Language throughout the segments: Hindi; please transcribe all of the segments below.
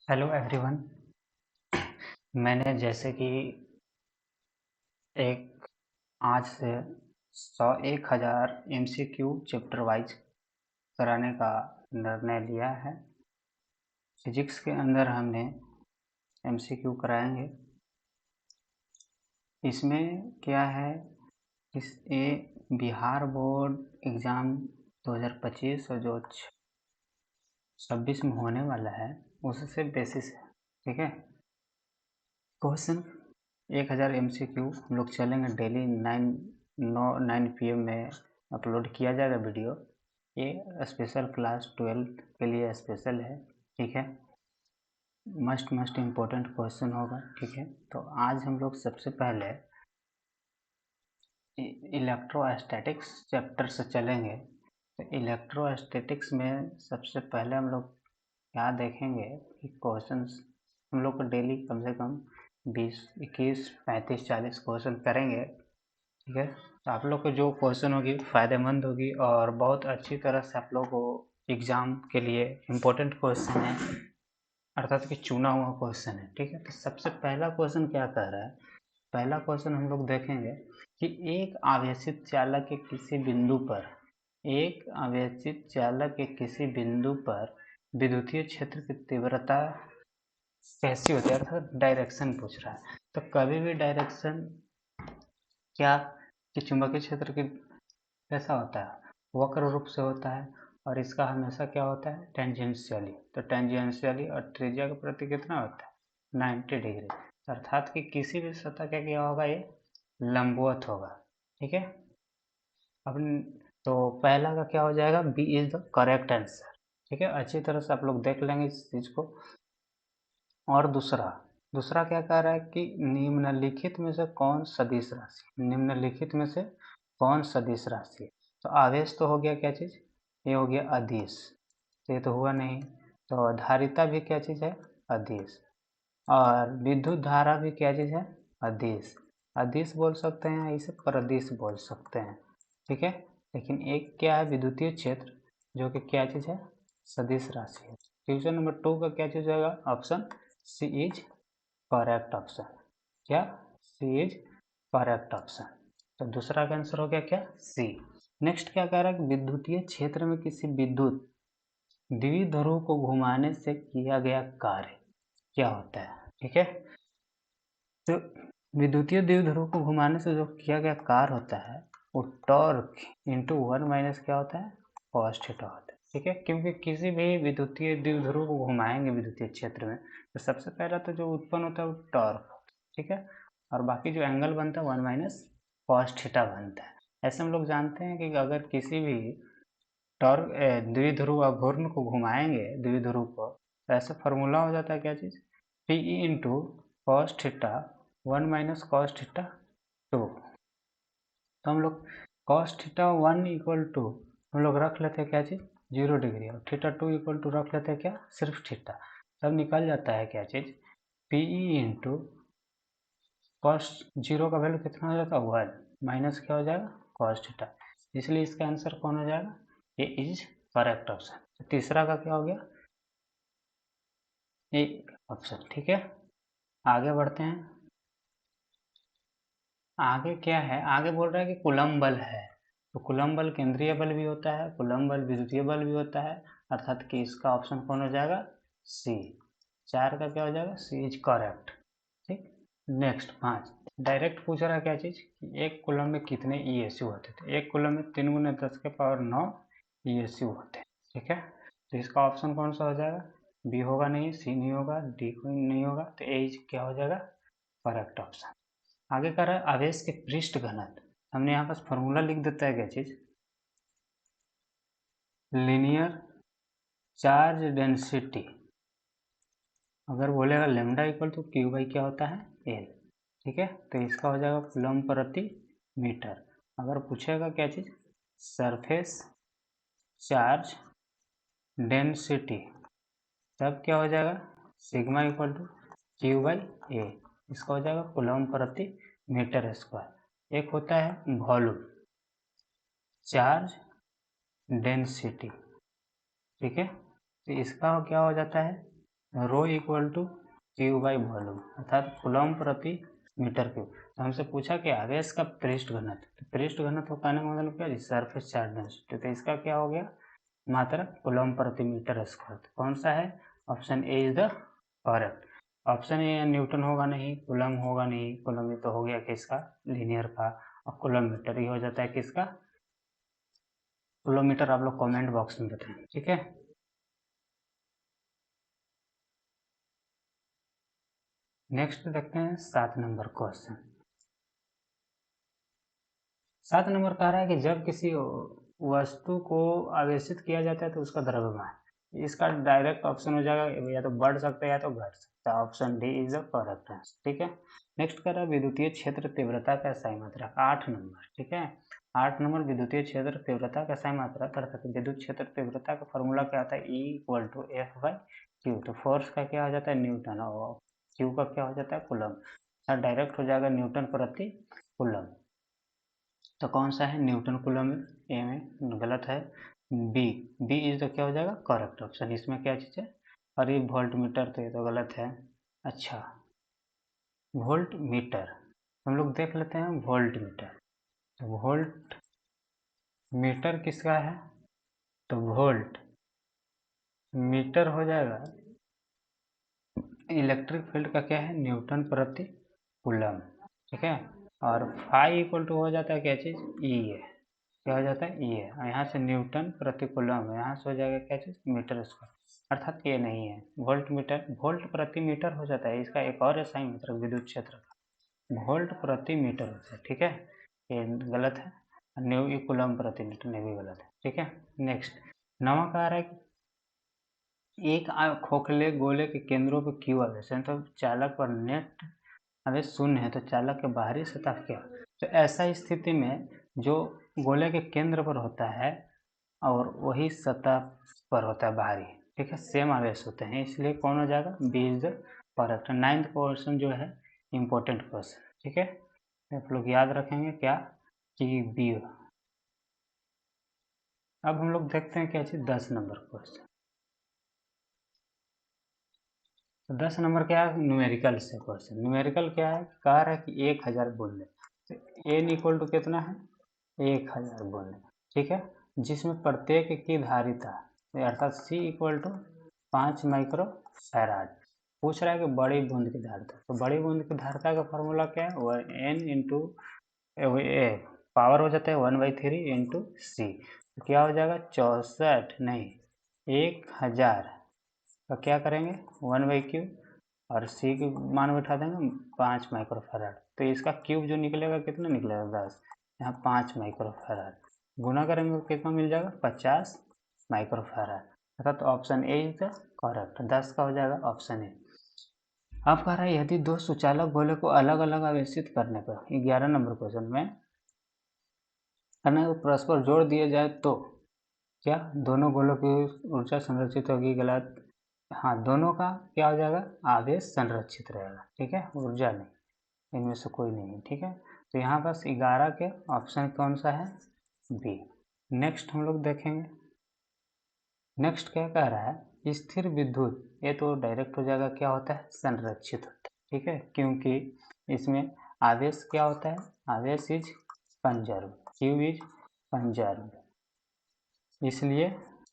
Hello everyone. मैंने जैसे कि एक आज से 1,000 MCQ चैप्टर वाइज कराने का निर्णय लिया है। फिजिक्स के अंदर हमने MCQ कराएंगे। इसमें क्या है, इस ये बिहार बोर्ड एग्ज़ाम 2025 और जो 26 में होने वाला है उससे बेसिस है। ठीक है, क्वेश्चन 1,000 MCQ हम लोग चलेंगे डेली 9 PM में अपलोड किया जाएगा वीडियो। ये स्पेशल क्लास 12 के लिए स्पेशल है। ठीक है, मस्ट इम्पोर्टेंट क्वेश्चन होगा। ठीक है, तो आज हम लोग सबसे पहले इलेक्ट्रोस्टैटिक्स चैप्टर से चलेंगे। तो इलेक्ट्रोस्टैटिक्स में सबसे पहले हम लोग क्या देखेंगे कि क्वेश्चंस हम लोग को डेली कम से कम 20, 21, 35, 40 क्वेश्चन करेंगे। ठीक है, तो आप लोग को जो क्वेश्चन होगी फ़ायदेमंद होगी और बहुत अच्छी तरह से आप लोग को एग्ज़ाम के लिए इम्पोर्टेंट क्वेश्चन है, अर्थात कि चुना हुआ क्वेश्चन है। ठीक है, तो सबसे पहला क्वेश्चन क्या कह रहा है, पहला क्वेश्चन हम लोग देखेंगे कि एक आवेशित चालक के किसी बिंदु पर विद्युतीय क्षेत्र की तीव्रता कैसी होती है, अर्थात डायरेक्शन पूछ रहा है। तो कभी भी डायरेक्शन क्या कि चुंबकीय क्षेत्र की कैसा होता है, वक्र रूप से होता है और इसका हमेशा क्या होता है, टेंजेंशियली। तो टेंजेंशियली और त्रिज्या के प्रति कितना होता है, 90 डिग्री, अर्थात कि किसी भी सतह का क्या होगा, ये लंबवत होगा। ठीक है, अब तो पहला का क्या हो जाएगा, B is the correct answer. ठीक है, अच्छी तरह से आप लोग देख लेंगे इस चीज़ को। और दूसरा क्या कह रहा है कि निम्नलिखित में से कौन सदिश राशि है। तो आवेश तो हो गया क्या चीज़, ये हो गया अदिश, तो ये तो हुआ नहीं। तो धारिता भी क्या चीज़ है, अदिश। और विद्युत धारा भी क्या चीज़ है, अदिश। अदिश बोल सकते हैं, इसे प्रदिश बोल सकते हैं। ठीक है, लेकिन एक क्या है, विद्युतीय क्षेत्र, जो कि क्या चीज़ है, सदिश राशि है। क्वेश्चन नंबर 2 का क्या चीज़ होगा, option C is correct option. क्या, सी इज करेक्ट ऑप्शन। तो दूसरा का आंसर हो गया क्या, सी। नेक्स्ट क्या कह रहा है कि विद्युतीय क्षेत्र में किसी विद्युत द्विध्रुव को घुमाने से किया गया कार्य क्या होता है। ठीक है, तो विद्युतीय द्विध्रुव को घुमाने से जो किया गया कार्य होता है वो टॉर्क इंटू 1 माइनस क्या होता है, कॉस थीटा होता है। ठीक है, क्योंकि किसी भी विद्युतीय द्विध्रुव को घुमाएंगे विद्युतीय क्षेत्र में तो सबसे पहला तो जो उत्पन्न होता है वो टॉर्क। ठीक है, और बाकी जो एंगल बनता है 1 माइनस कॉस थीटा बनता है। ऐसे हम लोग जानते हैं कि अगर किसी भी टॉर्क द्विध्रुव घूर्ण को घुमाएंगे द्विध्रुव को, तो ऐसा फॉर्मूला हो जाता है क्या चीज़, P E into cos theta 1 minus cos theta 2। तो हम लोग कॉस थीटा 1 इक्वल टू हम लोग रख लेते हैं क्या चीज़, 0 डिग्री, और थीटा 2 इक्वल टू रख लेते हैं क्या, सिर्फ थीटा। तब निकल जाता है क्या चीज़, पी ई इंटू कॉस 0 का वैल्यू कितना हो जाता है, 1 माइनस क्या हो जाएगा, कॉस थीटा। इसलिए इसका आंसर कौन हो जाएगा, ए इज करेक्ट ऑप्शन। तीसरा का क्या हो गया, ए ऑप्शन। ठीक है, आगे बढ़ते हैं। आगे क्या है, आगे बोल रहा है कि कूलम्ब बल है। तो कूलम्ब बल केंद्रीय बल भी होता है, कूलम्ब बल विद्युतीय बल भी होता है, अर्थात कि इसका ऑप्शन कौन हो जाएगा, सी। 4 का क्या हो जाएगा, सी इज करेक्ट। ठीक, नेक्स्ट 5 डायरेक्ट पूछ रहा है क्या चीज़ कि एक कूलम्ब में कितने ईएसयू होते थे। एक कूलम्ब में 3 × 10⁻9 ईएसयू होते हैं। ठीक है, तो इसका ऑप्शन कौन सा हो जाएगा, बी होगा नहीं, सी नहीं होगा, डी नहीं होगा, तो ए क्या हो जाएगा, करेक्ट ऑप्शन। आगे कर रहा है आवेश के पृष्ठ घनत्व। हमने यहाँ पास फॉर्मूला लिख देता है क्या चीज़, लीनियर चार्ज डेंसिटी। अगर बोलेगा lambda equal to Q by क्या होता है, एल। ठीक है, तो इसका हो जाएगा कूलम्ब प्रति मीटर। अगर पूछेगा क्या चीज़, सरफेस चार्ज डेंसिटी, तब क्या हो जाएगा, sigma equal to Q by A. इसका हो जाएगा कूलम्ब प्रति मीटर स्क्वायर। एक होता है वॉल्यूम चार्ज डेंसिटी। ठीक है, तो इसका क्या हो जाता है, rho equal to Q by volume, अर्थात कूलम्ब प्रति मीटर क्यूब। तो हमसे पूछा कि आवेश का पृष्ठ घनत्व, तो पृष्ठ घनत्व कहने का मतलब क्या है, सरफेस चार्ज डेंसिटी, तो इसका क्या हो गया, मात्रा कूलम्ब प्रति मीटर स्क्वायर। तो कौन सा है, option A is the correct. Option A Newton होगा नहीं, कूलम्ब होगा नहीं, कूलम्ब तो हो गया किसका, लीनियर का, और कूलम्ब मीटर ही हो जाता है किसका, किलोमीटर। आप लोग कमेंट बॉक्स में बताएं, ठीक है। नेक्स्ट देखते हैं 7 नंबर क्वेश्चन। 7 नंबर कह रहा है कि जब किसी वस्तु को आवेशित किया जाता है तो उसका द्रव्यमान, इसका डायरेक्ट ऑप्शन हो जाएगा, या तो बढ़ सकता है या तो घट सकता है, option D is the correct answer, ठीक है। नेक्स्ट कह रहा है विद्युतीय क्षेत्र तीव्रता का SI मात्रक, 8 नंबर, ठीक है। 8 नंबर विद्युतीय क्षेत्र तीव्रता का SI मात्रक, अर्थात विद्युत क्षेत्र तीव्रता का फॉर्मूला क्या होता है, E equal to F by Q. तो फोर्स का क्या हो जाता है, न्यूटन, और क्यू का क्या हो जाता है, कूलम्ब। डायरेक्ट हो जाएगा न्यूटन प्रति कूलम्ब। तो कौन सा है, न्यूटन कूलम्ब, ए में गलत है। बी, बी इज तो क्या हो जाएगा, करेक्ट ऑप्शन। इसमें क्या चीज़ है, अरे वोल्ट मीटर, तो ये तो गलत है। अच्छा, वोल्ट मीटर, हम लोग देख लेते हैं वोल्ट मीटर। तो वोल्ट मीटर किसका है, तो वोल्ट मीटर हो जाएगा, इलेक्ट्रिक फील्ड का क्या है, न्यूटन प्रति कूलम्ब, ठीक है। और फाई इक्वल टू हो जाता है क्या चीज़, ई है, क्या हो जाता है, ये यहाँ से न्यूटन प्रति कूलम्ब, यहाँ से हो जाएगा क्या चीज़, मीटर स्क्वायर, अर्थात ये नहीं है वोल्ट मीटर, वोल्ट प्रति मीटर हो जाता है। इसका एक और SI मात्रक विद्युत क्षेत्र का वोल्ट प्रति मीटर होता है, ठीक है, ये गलत है। न्यू ई कूलम्ब प्रति मीटर नहीं, भी गलत है, ठीक है। नेक्स्ट नवा कह रहा है कि एक खोखले गोले के केंद्रों पर क्यू आवेश है, तो चालक पर नेट आवेश शून्य है, तो चालक के बाहरी सतह क्या, तो ऐसा स्थिति में जो गोले के केंद्र पर होता है और वही सतह पर होता है बाहरी, ठीक है, सेम आवेश होते हैं, इसलिए कौन हो जाएगा, B is the correct. 9th question जो है इम्पोर्टेंट क्वेश्चन, ठीक है, आप लोग याद रखेंगे क्या, कि बी। अब हम लोग देखते हैं क्या चीज़, 10 नंबर क्वेश्चन। तो 10 नंबर क्या है, न्यूमेरिकल से क्वेश्चन। न्यूमेरिकल क्या है, कह रहा है कि 1000 बूंदे, तो एन इक्वल टू कितना है, 1000 बूंदे, ठीक है, जिसमें प्रत्येक की धारिता, अर्थात सी इक्वल टू 5 माइक्रो फैराड। पूछ रहा है कि बड़ी बूंद की धारिता, तो बड़ी बूंद की धारिता का फॉर्मूला क्या है, वो एन इंटू पावर हो जाता है 1/3 इंटू सी, तो क्या हो जाएगा 64 नहीं 1000 का क्या करेंगे 1/क्यू, और सी की मान बैठा देंगे 5 माइक्रो फैराड, तो इसका क्यूब जो निकलेगा कितना निकलेगा 10, यहाँ 5 माइक्रो फैराड, गुना करेंगे कितना मिल जाएगा 50 माइक्रो फैराड, अर्थात option A is the correct. 10 का हो जाएगा ऑप्शन ए। अब कह रहा है यदि दो सुचालक गोले को अलग अलग आवेशित करने पर 11 नंबर क्वेश्चन में करने को परस्पर जोड़ दिए जाए तो क्या दोनों गोलों की ऊर्जा संरक्षित होगी, गलत। हाँ, दोनों का क्या हो जाएगा, आवेश संरक्षित रहेगा, ठीक है, ऊर्जा नहीं, इनमें से कोई नहीं, ठीक है। तो यहाँ पास 11 के ऑप्शन कौन सा है, बी। नेक्स्ट हम लोग देखेंगे, नेक्स्ट क्या कह रहा है, स्थिर विद्युत, ये तो डायरेक्ट हो जाएगा, क्या होता है, संरक्षित होता है, ठीक है, क्योंकि इसमें आवेश क्या होता है, आवेश is conserve, Q is conserve, इसलिए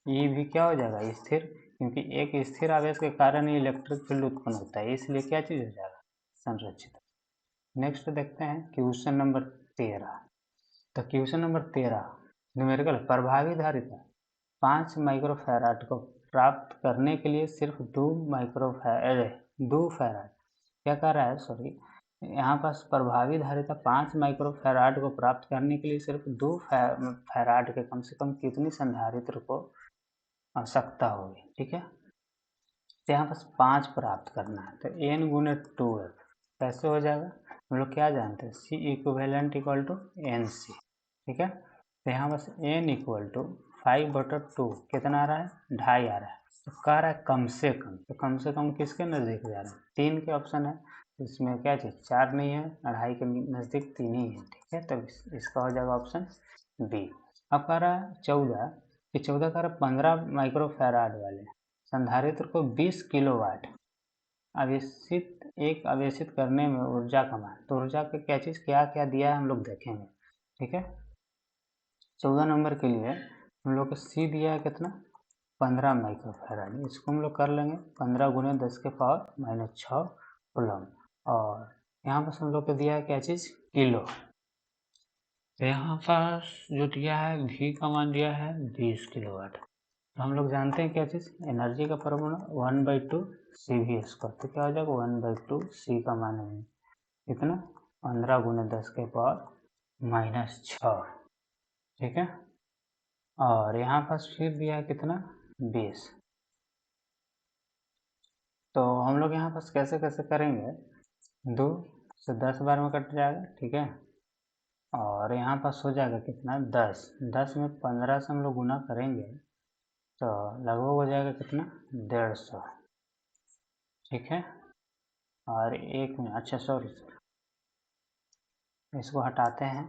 ये भी क्या हो जाएगा, स्थिर, क्योंकि एक स्थिर आवेश के कारण ही इलेक्ट्रिक फील्ड उत्पन्न होता है, इसलिए क्या चीज़ हो जाएगा, संरक्षित। नेक्स्ट देखते हैं क्वेश्चन नंबर 13। तो क्वेश्चन नंबर 13 न्यूमेरिकल, प्रभावी धारिता 5 माइक्रोफैराड को प्राप्त करने के लिए सिर्फ 2 फैराड, क्या कह रहा है, सॉरी, यहाँ पास प्रभावी धारिता 5 माइक्रोफैराड को प्राप्त करने के लिए सिर्फ 2 फैराड के कम से कम कितनी संधारित्र को आवश्यकता होगी, ठीक है। तो यहाँ पास 5 प्राप्त करना है, तो n गुने 2f कैसे हो जाएगा, हम लोग क्या जानते हैं, C equivalent equal to N C, ठीक है। तो यहाँ बस n इक्वल टू 5/2 कितना आ रहा है, 2.5 आ रहा है, तो कह रहा है कम से कम, तो कम से कम किसके नज़दीक जा रहा है, 3 के ऑप्शन है, तो इसमें क्या चीज़ 4 नहीं है, 2.5 के नज़दीक 3 ही है, ठीक है, तो इसका हो जाएगा ऑप्शन बी। अब कह रहा है 14 कि 14 कह रहा है 15 माइक्रो फैराड वाले संधारित्र को 20 किलोवाट एक आवेशित करने में ऊर्जा का मान। तो ऊर्जा का क्या चीज़ क्या क्या दिया है हम लोग देखेंगे, ठीक है। 14 नंबर के लिए हम लोग को सी दिया है कितना, 15 माइक्रोफैराड। इसको हम लोग कर लेंगे 15 गुने 10 के पावर माइनस 6 कूलम। और यहाँ पर हम लोग को दिया है क्या चीज़, किलो। तो यहाँ पर जो दिया है V का मान दिया है 20 किलोवाट। तो हम लोग जानते हैं क्या चीज़, एनर्जी का फॉर्मूला 1/2 CV स्क्वायर। तो क्या हो जाएगा 1/2 C का मान है कितना, 15 गुने 10 के पावर माइनस 6, ठीक है। और यहाँ पर फिर दिया है कितना 20। तो हम लोग यहाँ पर कैसे कैसे करेंगे, 2 से 10 बार में कट जाएगा, ठीक है। और यहाँ पास हो जाएगा कितना 10, 10 में 15 से हम लोग गुना करेंगे तो लगभग हो जाएगा कितना 150, ठीक है। और एक में अच्छा सॉरी इसको हटाते हैं,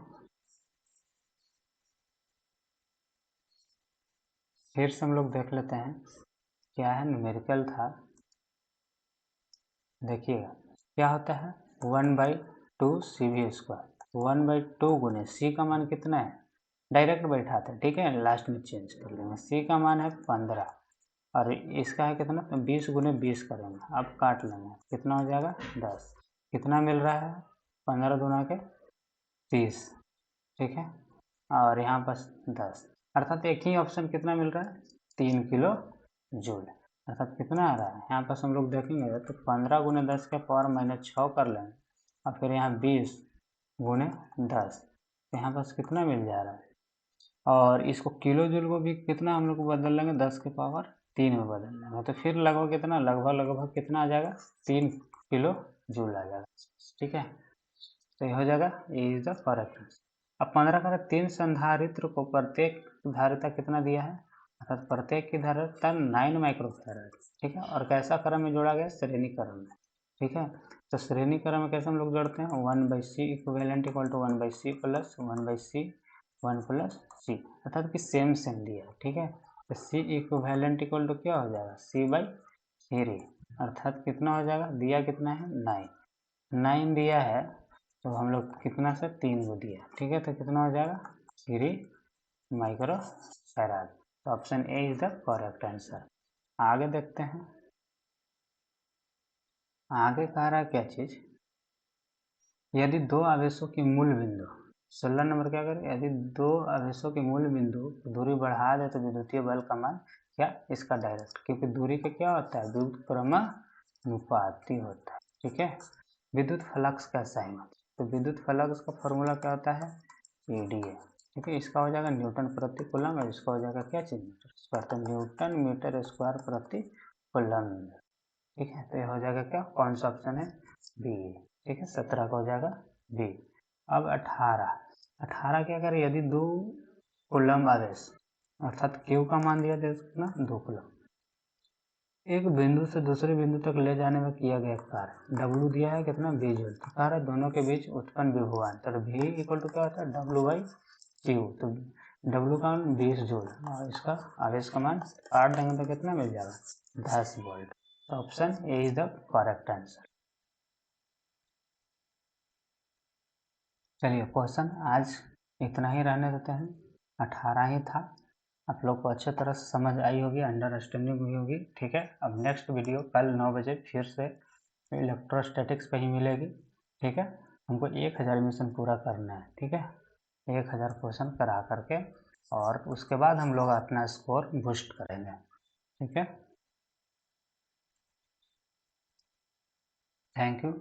फिर से हम लोग देख लेते हैं क्या है, न्यूमेरिकल था। देखिएगा क्या होता है 1/2 CV स्क्वायर, 1/2 गुने सी का मान कितना है, डायरेक्ट बैठाते हैं, ठीक है, लास्ट में चेंज कर लेंगे। सी का मान है 15 और इसका है कितना, तो 20 गुने 20 करेंगे, अब काट लेंगे कितना हो जाएगा 10। कितना मिल रहा है 15 दूना के 30, ठीक है। और यहाँ पर 10, अर्थात एक ही ऑप्शन कितना मिल रहा है 3 किलो जूल। अर्थात कितना आ रहा है यहाँ पर हम लोग देखेंगे तो 15 गुने 10 के पावर माइनस 6 कर लेंगे और फिर यहाँ 20 गुने 10, तो यहाँ पर कितना मिल जा रहा है। और इसको किलो जूल को भी कितना हम लोग को बदल लेंगे 10 के पावर 3 में बदल लेंगे, तो फिर लगभग कितना, लगभग कितना आ जाएगा 3 किलो जूल आ जाएगा, ठीक है। तो ये हो जाएगा, ये इज द करेक्ट आंसर। अब 15 का 3 संधारित्र को प्रत्येक धारिता कितना दिया है, अर्थात प्रत्येक की धारिता 9 माइक्रोफैराड, ठीक है। और कैसा क्रम में जोड़ा गया, श्रेणी क्रम में, ठीक है। तो श्रेणी क्रम में कैसे हम लोग जोड़ते हैं, 1/C equivalent equal to 1/C plus 1/C 1 plus C, अर्थात कि सेम दिया है, ठीक है। तो C इक्विवेलेंट इक्वल टू क्या हो जाएगा C/3, अर्थात कितना हो जाएगा, दिया कितना है 9 दिया है, तो हम लोग कितना से 3 को दिया, ठीक है। तो कितना हो जाएगा 3 माइक्रोफैराड। तो option A is the correct answer. आगे देखते हैं, आगे कह रहा है क्या चीज, यदि दो आवेशों की मूल बिंदु, 16 नंबर क्या करें, यदि दो आवेशों के मूल बिंदु दूरी बढ़ा दे तो विद्युतीय बल का मान क्या, इसका डायरेक्ट, क्योंकि दूरी का क्या होता है व्युत्क्रमानुपाती होता है, ठीक है। विद्युत फ्लक्स का असाइनमेंट, तो विद्युत फ्लक्स का फॉर्मूला क्या होता है EDA, ठीक है। इसका हो जाएगा न्यूटन प्रति कूलम और इसका हो जाएगा क्या चीज मीटर स्क्वायर, तो न्यूटन मीटर स्क्वायर प्रति कूलम, ठीक है। तो ये हो जाएगा क्या, कौन सा ऑप्शन है बी, ठीक है। 17 का हो जाएगा बी। अब 18 क्या करें, यदि 2 कूलम आवेश अर्थात Q का मान दिया जाए कितना 2 कूलम, एक बिंदु से दूसरे बिंदु तक ले जाने में किया गया कार्य W दिया है कितना 20 जूल, तो कार्य दोनों के बीच उत्पन्न विभवान, तो V इक्वल टू क्या होता है W/Q, तो W का मान 20 जूल और इसका आवेश का मान काट देंगे तो कितना मिल जाएगा 10 वोल्ट। तो option A is the correct answer. चलिए क्वेश्चन आज इतना ही रहने देते हैं, 18 ही था। आप लोग को अच्छे तरह से समझ आई होगी, अंडरस्टैंडिंग हुई होगी, ठीक है। अब नेक्स्ट वीडियो कल 9 बजे फिर से इलेक्ट्रोस्टैटिक्स पे ही मिलेगी, ठीक है। हमको 1000 मिशन पूरा करना है, ठीक है, 1000 क्वेश्चन करा करके और उसके बाद हम लोग अपना स्कोर बूस्ट करेंगे, ठीक है। Thank you.